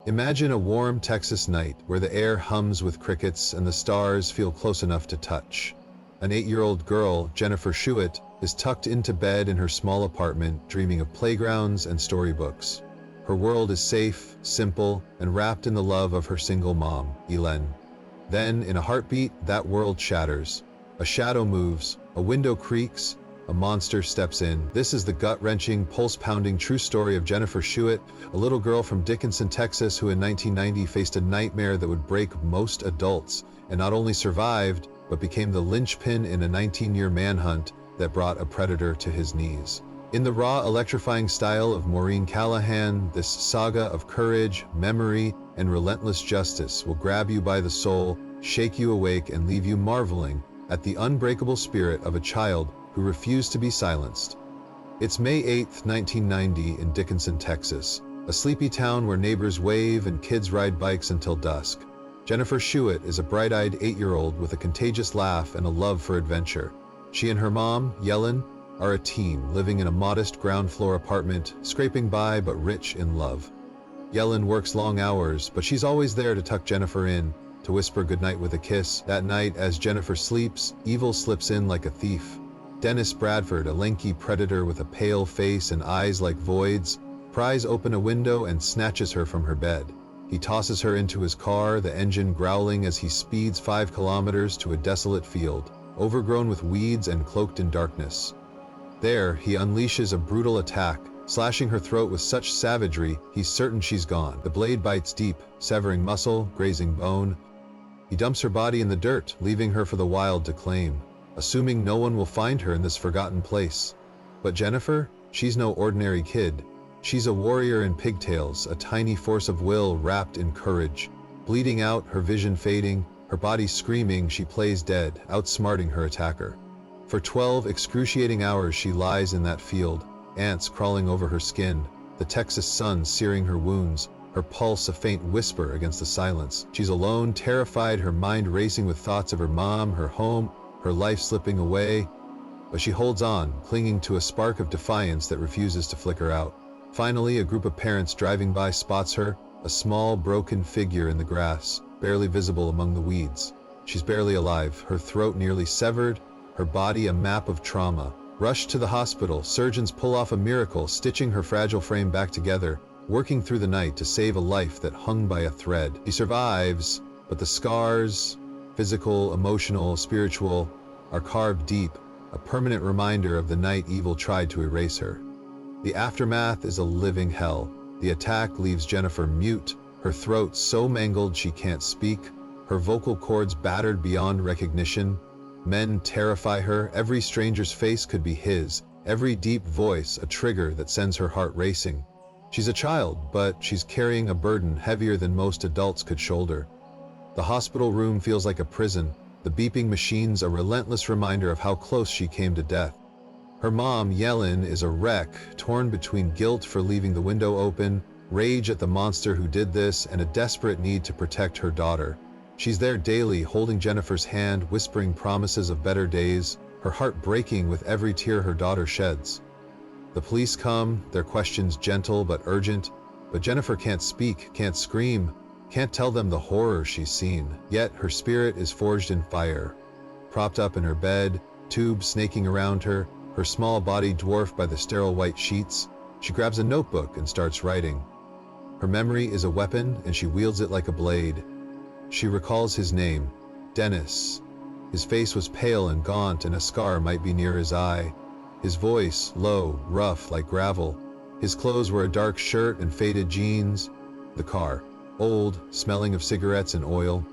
Imagine a warm Texas night where the air hums with crickets and the stars feel close enough to touch. An 8-year-old girl, Jennifer Schuett, is tucked into bed in her small apartment, dreaming of playgrounds and storybooks. Her world is safe, simple, and wrapped in the love of her single mom, Ylen. Then, in a heartbeat, that world shatters. A shadow moves, a window creaks, a monster steps in. This is the gut-wrenching, pulse-pounding true story of Jennifer Schuett, a little girl from Dickinson, Texas, who in 1990 faced a nightmare that would break most adults, and not only survived, but became the linchpin in a 19-year manhunt that brought a predator to his knees. In the raw, electrifying style of Maureen Callahan, this saga of courage, memory, and relentless justice will grab you by the soul, shake you awake, and leave you marveling at the unbreakable spirit of a child who refused to be silenced. It's May 8, 1990 in Dickinson, Texas, a sleepy town where neighbors wave and kids ride bikes until dusk. Jennifer Schuett is a bright-eyed 8-year-old with a contagious laugh and a love for adventure. She and her mom, Ylen, are a team living in a modest ground-floor apartment, scraping by but rich in love. Ylen works long hours, but she's always there to tuck Jennifer in, to whisper goodnight with a kiss. That night, as Jennifer sleeps, evil slips in like a thief. Dennis Bradford, a lanky predator with a pale face and eyes like voids, pries open a window and snatches her from her bed. He tosses her into his car, the engine growling as he speeds 5 kilometers to a desolate field, overgrown with weeds and cloaked in darkness. There, he unleashes a brutal attack, slashing her throat with such savagery, he's certain she's gone. The blade bites deep, severing muscle, grazing bone. He dumps her body in the dirt, leaving her for the wild to claim, assuming no one will find her in this forgotten place. But Jennifer, she's no ordinary kid. She's a warrior in pigtails, a tiny force of will wrapped in courage. Bleeding out, her vision fading, her body screaming, she plays dead, outsmarting her attacker. For 12 excruciating hours she lies in that field, ants crawling over her skin, the Texas sun searing her wounds, her pulse a faint whisper against the silence. She's alone, terrified, her mind racing with thoughts of her mom, her home, her life slipping away. But she holds on, clinging to a spark of defiance that refuses to flicker out. Finally, a group of parents driving by spots her, a small, broken figure in the grass, barely visible among the weeds. She's barely alive, her throat nearly severed, her body a map of trauma. Rushed to the hospital, surgeons pull off a miracle, stitching her fragile frame back together, working through the night to save a life that hung by a thread. She survives, but the scars, physical, emotional, spiritual, are carved deep, a permanent reminder of the night evil tried to erase her. The aftermath is a living hell. The attack leaves Jennifer mute, her throat so mangled she can't speak, her vocal cords battered beyond recognition. Men terrify her, every stranger's face could be his, every deep voice a trigger that sends her heart racing. She's a child, but she's carrying a burden heavier than most adults could shoulder. The hospital room feels like a prison, the beeping machines a relentless reminder of how close she came to death. Her mom, Ylen, is a wreck, torn between guilt for leaving the window open, rage at the monster who did this, and a desperate need to protect her daughter. She's there daily, holding Jennifer's hand, whispering promises of better days, her heart breaking with every tear her daughter sheds. The police come, their questions gentle but urgent, but Jennifer can't speak, can't scream, can't tell them the horror she's seen. Yet her spirit is forged in fire. Propped up in her bed, tubes snaking around her, her small body dwarfed by the sterile white sheets, she grabs a notebook and starts writing. Her memory is a weapon, and she wields it like a blade. She recalls his name, Dennis. His face was pale and gaunt, and a scar might be near his eye. His voice, low, rough like gravel. His clothes were a dark shirt and faded jeans. The car, old, smelling of cigarettes and oil.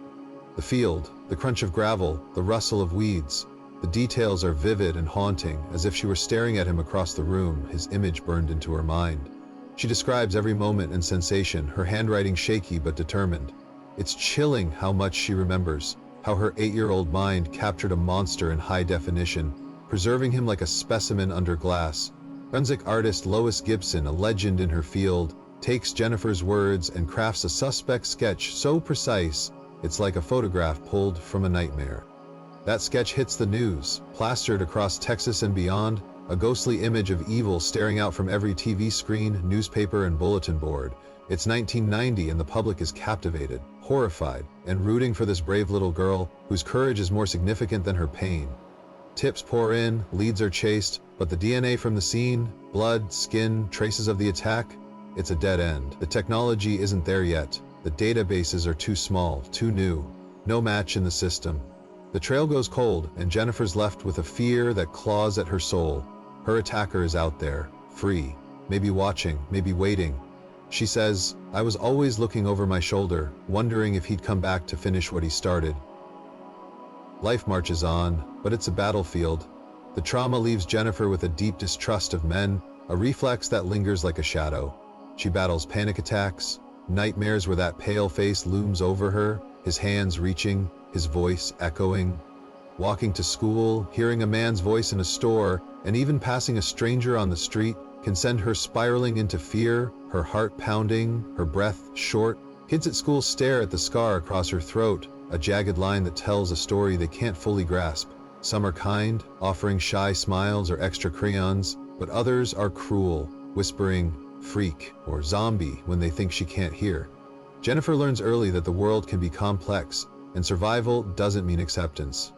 The field, the crunch of gravel, the rustle of weeds. The details are vivid and haunting, as if she were staring at him across the room, his image burned into her mind. She describes every moment and sensation, her handwriting shaky but determined. It's chilling how much she remembers, how her 8-year-old mind captured a monster in high definition, preserving him like a specimen under glass. Forensic artist Lois Gibson, a legend in her field, takes Jennifer's words and crafts a suspect sketch so precise, it's like a photograph pulled from a nightmare. That sketch hits the news, plastered across Texas and beyond, a ghostly image of evil staring out from every TV screen, newspaper, and bulletin board. It's 1990 and the public is captivated, horrified, and rooting for this brave little girl whose courage is more significant than her pain. Tips pour in, leads are chased, but the DNA from the scene, blood, skin, traces of the attack, it's a dead end. The technology isn't there yet. The databases are too small, too new. No match in the system. The trail goes cold, and Jennifer's left with a fear that claws at her soul. Her attacker is out there, free, maybe watching, maybe waiting. She says, "I was always looking over my shoulder, wondering if he'd come back to finish what he started." Life marches on, but it's a battlefield. The trauma leaves Jennifer with a deep distrust of men, a reflex that lingers like a shadow. She battles panic attacks, nightmares where that pale face looms over her, his hands reaching, his voice echoing. Walking to school, hearing a man's voice in a store, and even passing a stranger on the street can send her spiraling into fear, her heart pounding, her breath short. Kids at school stare at the scar across her throat, a jagged line that tells a story they can't fully grasp. Some are kind, offering shy smiles or extra crayons, but others are cruel, whispering, "freak," or "zombie" when they think she can't hear. Jennifer learns early that the world can be complex, and survival doesn't mean acceptance.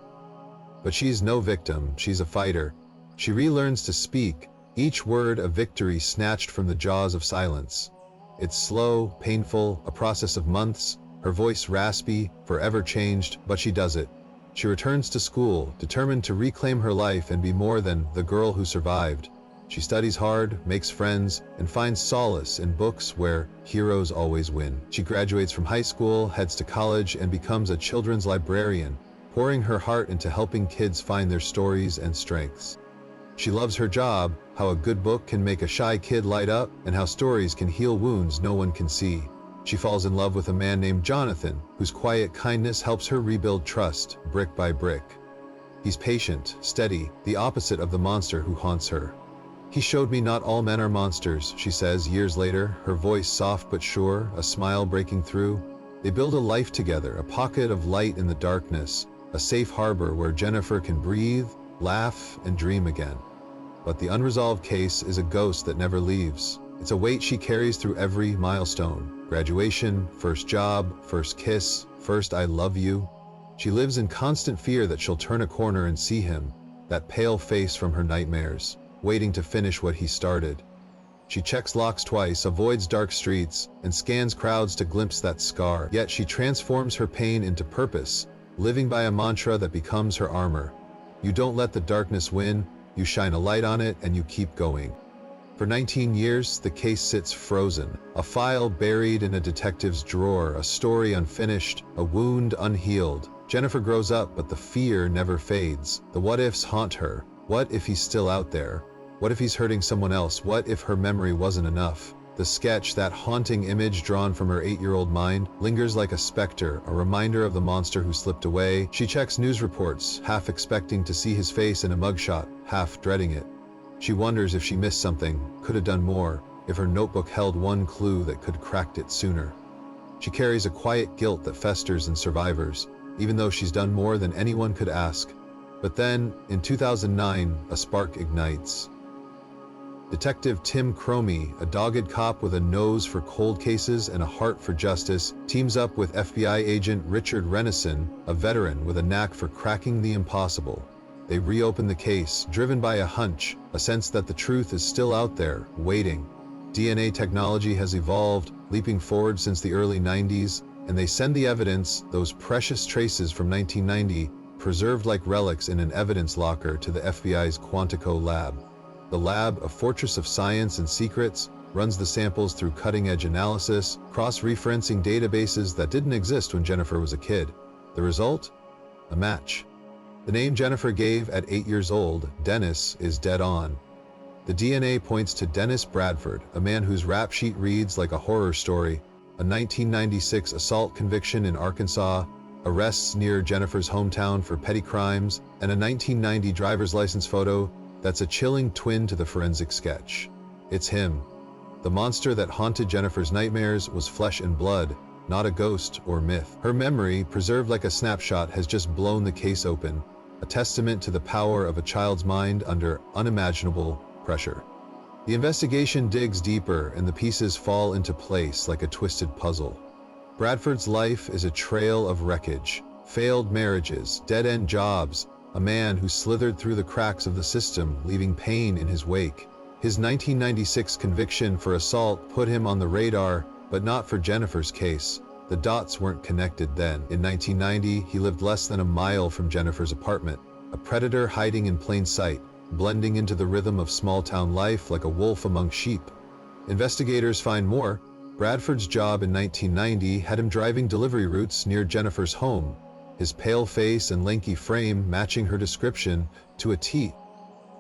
But she's no victim, she's a fighter. She relearns to speak, each word a victory snatched from the jaws of silence. It's slow, painful, a process of months, her voice raspy, forever changed, but she does it. She returns to school, determined to reclaim her life and be more than the girl who survived. She studies hard, makes friends, and finds solace in books where heroes always win. She graduates from high school, heads to college, and becomes a children's librarian, pouring her heart into helping kids find their stories and strengths. She loves her job, how a good book can make a shy kid light up, and how stories can heal wounds no one can see. She falls in love with a man named Jonathan, whose quiet kindness helps her rebuild trust, brick by brick. He's patient, steady, the opposite of the monster who haunts her. "He showed me not all men are monsters," she says years later, her voice soft but sure, a smile breaking through. They build a life together, a pocket of light in the darkness, a safe harbor where Jennifer can breathe, laugh, and dream again. But the unresolved case is a ghost that never leaves. It's a weight she carries through every milestone. Graduation, first job, first kiss, first "I love you." She lives in constant fear that she'll turn a corner and see him, that pale face from her nightmares, waiting to finish what he started. She checks locks twice, avoids dark streets, and scans crowds to glimpse that scar. Yet she transforms her pain into purpose, living by a mantra that becomes her armor. You don't let the darkness win, you shine a light on it and you keep going. For 19 years, the case sits frozen, a file buried in a detective's drawer, a story unfinished, a wound unhealed. Jennifer grows up, but the fear never fades. The what-ifs haunt her. What if he's still out there? What if he's hurting someone else? What if her memory wasn't enough? The sketch, that haunting image drawn from her 8-year-old mind, lingers like a specter, a reminder of the monster who slipped away. She checks news reports, half expecting to see his face in a mugshot, half dreading it. She wonders if she missed something, could have done more, if her notebook held one clue that could cracked it sooner. She carries a quiet guilt that festers in survivors, even though she's done more than anyone could ask. But then, in 2009, a spark ignites. Detective Tim Cromie, a dogged cop with a nose for cold cases and a heart for justice, teams up with FBI agent Richard Renison, a veteran with a knack for cracking the impossible. They reopen the case, driven by a hunch, a sense that the truth is still out there, waiting. DNA technology has evolved, leaping forward since the early 90s, and they send the evidence, those precious traces from 1990, preserved like relics in an evidence locker, to the FBI's Quantico lab. The lab, a fortress of science and secrets, runs the samples through cutting-edge analysis, cross-referencing databases that didn't exist when Jennifer was a kid. The result? A match. The name Jennifer gave at 8 years old, Dennis, is dead on. The DNA points to Dennis Bradford, a man whose rap sheet reads like a horror story, a 1996 assault conviction in Arkansas, arrests near Jennifer's hometown for petty crimes, and a 1990 driver's license photo that's a chilling twin to the forensic sketch. It's him. The monster that haunted Jennifer's nightmares was flesh and blood, not a ghost or myth. Her memory, preserved like a snapshot, has just blown the case open, a testament to the power of a child's mind under unimaginable pressure. The investigation digs deeper and the pieces fall into place like a twisted puzzle. Bradford's life is a trail of wreckage, failed marriages, dead-end jobs, a man who slithered through the cracks of the system, leaving pain in his wake. His 1996 conviction for assault put him on the radar, but not for Jennifer's case. The dots weren't connected then. In 1990, he lived less than a mile from Jennifer's apartment, a predator hiding in plain sight, blending into the rhythm of small-town life like a wolf among sheep. Investigators find more. Bradford's job in 1990 had him driving delivery routes near Jennifer's home, his pale face and lanky frame matching her description to a T.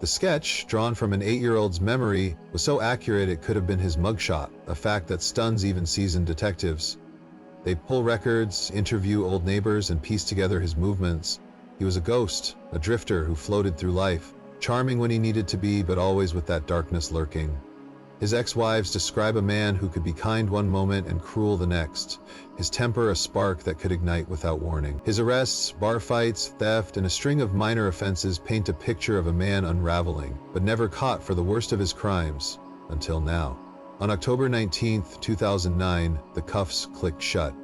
The sketch, drawn from an 8-year-old's memory, was so accurate it could have been his mugshot, a fact that stuns even seasoned detectives. They pull records, interview old neighbors, and piece together his movements. He was a ghost, a drifter who floated through life, charming when he needed to be, but always with that darkness lurking. His ex-wives describe a man who could be kind one moment and cruel the next, his temper a spark that could ignite without warning. His arrests, bar fights, theft, and a string of minor offenses paint a picture of a man unraveling, but never caught for the worst of his crimes, until now. On October 19, 2009, the cuffs clicked shut.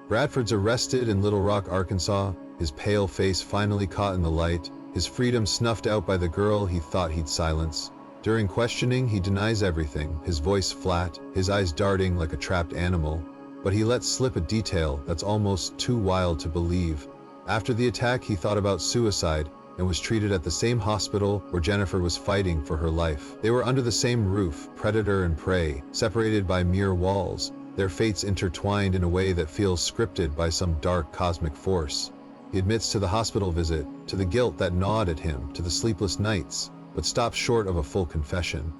Bradford's arrested in Little Rock, Arkansas, his pale face finally caught in the light, his freedom snuffed out by the girl he thought he'd silence. During questioning, he denies everything, his voice flat, his eyes darting like a trapped animal. But he lets slip a detail that's almost too wild to believe. After the attack, he thought about suicide and was treated at the same hospital where Jennifer was fighting for her life. They were under the same roof, predator and prey, separated by mere walls, their fates intertwined in a way that feels scripted by some dark cosmic force. He admits to the hospital visit, to the guilt that gnawed at him, to the sleepless nights, but stops short of a full confession.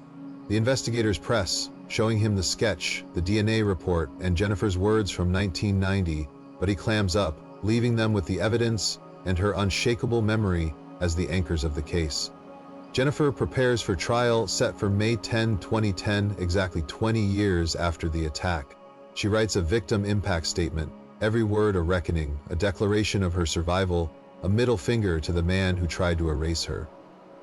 The investigators press, showing him the sketch, the DNA report, and Jennifer's words from 1990, but he clams up, leaving them with the evidence and her unshakable memory as the anchors of the case. Jennifer prepares for trial set for May 10, 2010, exactly 20 years after the attack. She writes a victim impact statement, every word a reckoning, a declaration of her survival, a middle finger to the man who tried to erase her.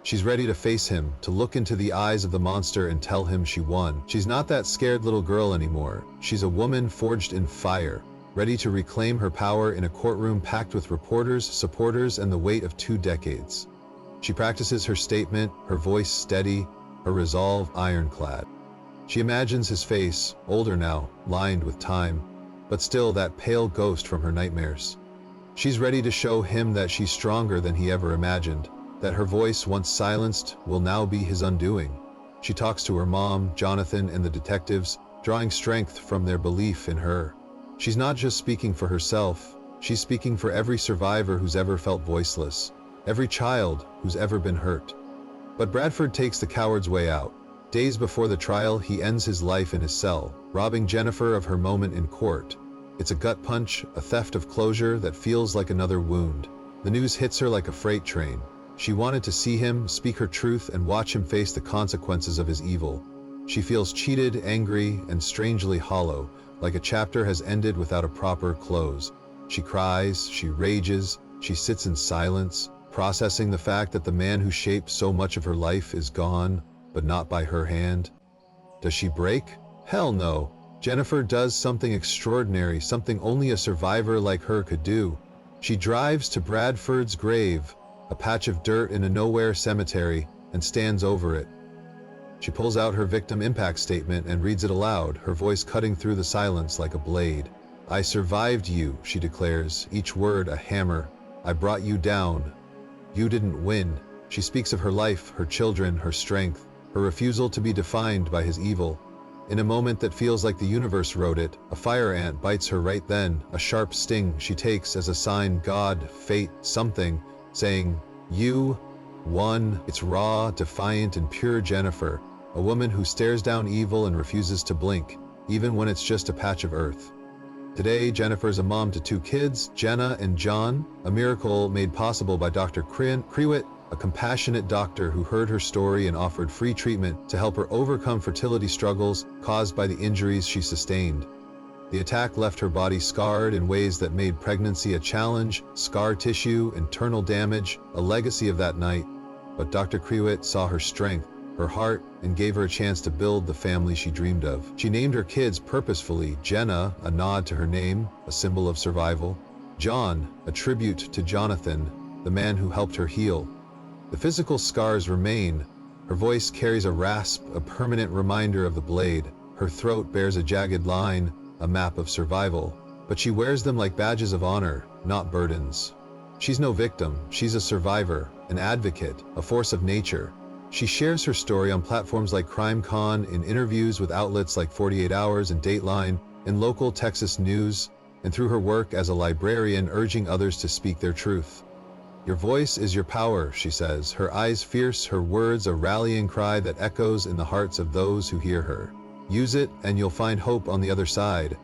She's ready to face him, to look into the eyes of the monster and tell him she won. She's not that scared little girl anymore. She's a woman forged in fire, ready to reclaim her power in a courtroom packed with reporters, supporters, and the weight of 2 decades. She practices her statement, her voice steady, her resolve ironclad. She imagines his face, older now, lined with time, but still that pale ghost from her nightmares. She's ready to show him that she's stronger than he ever imagined, that her voice, once silenced, will now be his undoing. She talks to her mom, Jonathan, and the detectives, drawing strength from their belief in her. She's not just speaking for herself, she's speaking for every survivor who's ever felt voiceless, every child who's ever been hurt. But Bradford takes the coward's way out. Days before the trial, he ends his life in his cell, robbing Jennifer of her moment in court. It's a gut punch, a theft of closure that feels like another wound. The news hits her like a freight train. She wanted to see him, speak her truth, and watch him face the consequences of his evil. She feels cheated, angry, and strangely hollow, like a chapter has ended without a proper close. She cries, she rages, she sits in silence, processing the fact that the man who shaped so much of her life is gone, but not by her hand. Does she break? Hell no. Jennifer does something extraordinary, something only a survivor like her could do. She drives to Bradford's grave, a patch of dirt in a nowhere cemetery, and stands over it. She pulls out her victim impact statement and reads it aloud, her voice cutting through the silence like a blade. "I survived you," she declares, each word a hammer. "I brought you down. You didn't win." She speaks of her life, her children, her strength, her refusal to be defined by his evil. In a moment that feels like the universe wrote it, a fire ant bites her right then, a sharp sting she takes as a sign, God, fate, something, saying, "You won." It's raw, defiant, and pure Jennifer, a woman who stares down evil and refuses to blink, even when it's just a patch of earth. Today, Jennifer is a mom to 2 kids, Jenna and John, a miracle made possible by Dr. Schuett, a compassionate doctor who heard her story and offered free treatment to help her overcome fertility struggles caused by the injuries she sustained. The attack left her body scarred in ways that made pregnancy a challenge, scar tissue, internal damage, a legacy of that night. But Dr. Schuett saw her strength, her heart, and gave her a chance to build the family she dreamed of. She named her kids purposefully: Jenna, a nod to her name, a symbol of survival; John, a tribute to Jonathan, the man who helped her heal. The physical scars remain. Her voice carries a rasp, a permanent reminder of the blade. Her throat bears a jagged line, a map of survival. But she wears them like badges of honor, not burdens. She's no victim, she's a survivor, an advocate, a force of nature. She shares her story on platforms like CrimeCon, in interviews with outlets like 48 Hours and Dateline, in local Texas news, and through her work as a librarian urging others to speak their truth. Your voice is your power, she says, her eyes fierce, her words a rallying cry that echoes in the hearts of those who hear her. Use it and you'll find hope on the other side.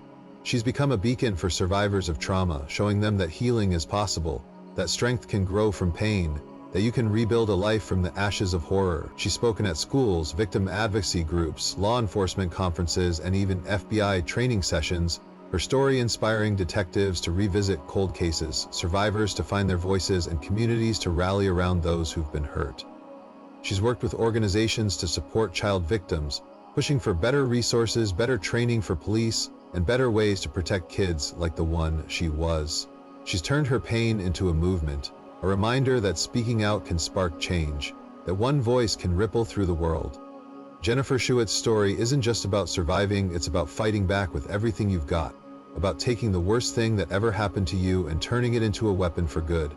She's become a beacon for survivors of trauma, showing them that healing is possible, that strength can grow from pain, that you can rebuild a life from the ashes of horror. She's spoken at schools, victim advocacy groups, law enforcement conferences, and even FBI training sessions, her story inspiring detectives to revisit cold cases, survivors to find their voices, and communities to rally around those who've been hurt. She's worked with organizations to support child victims, pushing for better resources, better training for police, and better ways to protect kids like the one she was. She's turned her pain into a movement, a reminder that speaking out can spark change, that one voice can ripple through the world. Jennifer Schuett's story isn't just about surviving, it's about fighting back with everything you've got, about taking the worst thing that ever happened to you and turning it into a weapon for good.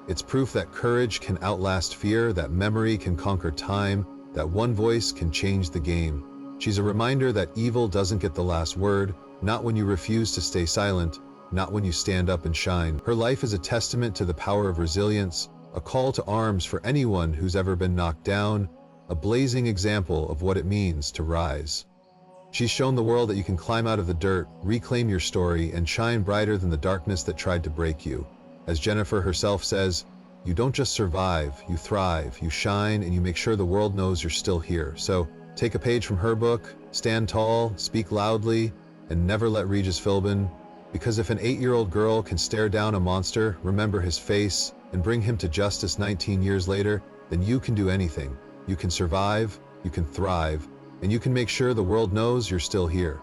It's proof that courage can outlast fear, that memory can conquer time, that one voice can change the game. She's a reminder that evil doesn't get the last word, not when you refuse to stay silent, not when you stand up and shine. Her life is a testament to the power of resilience, a call to arms for anyone who's ever been knocked down, a blazing example of what it means to rise. She's shown the world that you can climb out of the dirt, reclaim your story, and shine brighter than the darkness that tried to break you. As Jennifer herself says, you don't just survive, you thrive, you shine, and you make sure the world knows you're still here. So take a page from her book, stand tall, speak loudly, and never let Regis Philbin. Because if an 8-year-old girl can stare down a monster, remember his face, and bring him to justice 19 years later, then you can do anything. You can survive, you can thrive, and you can make sure the world knows you're still here.